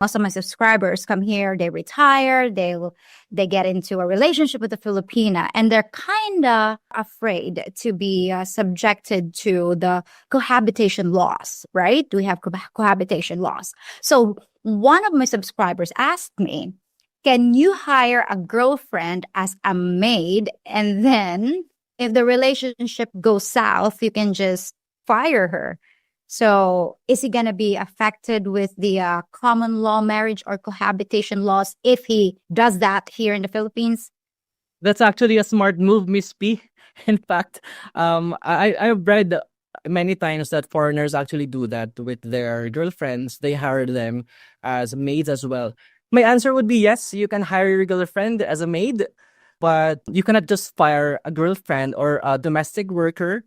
Most of my subscribers come here, they retire, they get into a relationship with a Filipina, and they're kind of afraid to be subjected to the cohabitation laws, right? We have cohabitation laws. So one of my subscribers asked me, can you hire a girlfriend as a maid, and then if the relationship goes south, you can just fire her? So, is he going to be affected with the common law marriage or cohabitation laws if he does that here in the Philippines? That's actually a smart move, Miss P. In fact, I've read many times that foreigners actually do that with their girlfriends. They hire them as maids as well. My answer would be yes, you can hire your girlfriend as a maid, but you cannot just fire a girlfriend or a domestic worker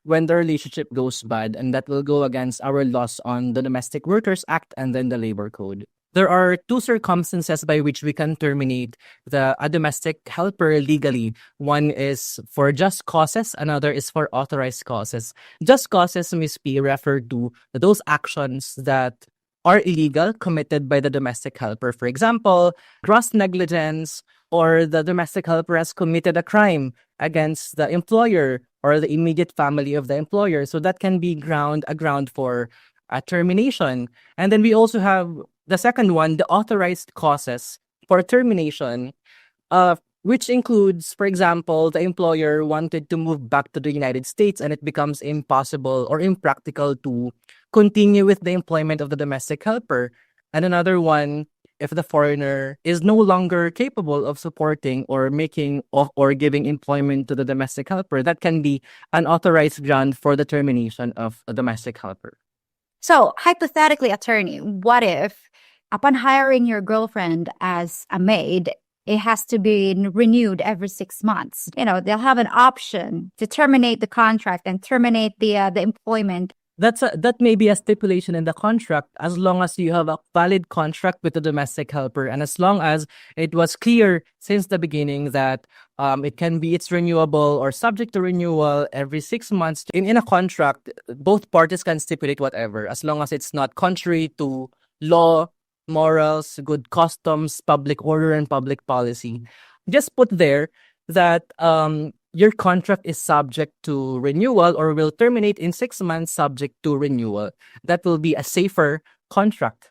when the relationship goes bad, and that will go against our laws on the Domestic Workers Act and then the Labor Code. There are two circumstances by which we can terminate a domestic helper legally. One is for just causes, another is for authorized causes. Just causes, Ms. P, refer to those actions that are illegal committed by the domestic helper. For example, gross negligence, or the domestic helper has committed a crime against the employer or the immediate family of the employer. So that can be a ground for termination. And then we also have the second one, the authorized causes for termination, which includes, for example, the employer wanted to move back to the United States and it becomes impossible or impractical to continue with the employment of the domestic helper. And another one, if the foreigner is no longer capable of supporting or or giving employment to the domestic helper, that can be an authorized ground for the termination of a domestic helper. So, hypothetically, attorney, what if upon hiring your girlfriend as a maid, it has to be renewed every 6 months? They'll have an option to terminate the contract and terminate the employment. That may be a stipulation in the contract, as long as you have a valid contract with the domestic helper, and as long as it was clear since the beginning that it's renewable or subject to renewal every 6 months. In a contract, both parties can stipulate whatever, as long as it's not contrary to law, morals, good customs, public order, and public policy. Just put there that your contract is subject to renewal or will terminate in 6 months subject to renewal. That will be a safer contract.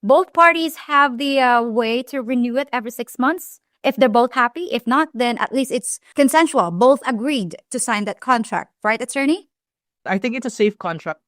Both parties have the way to renew it every 6 months if they're both happy. If not, then at least it's consensual. Both agreed to sign that contract, right, attorney? I think it's a safe contract.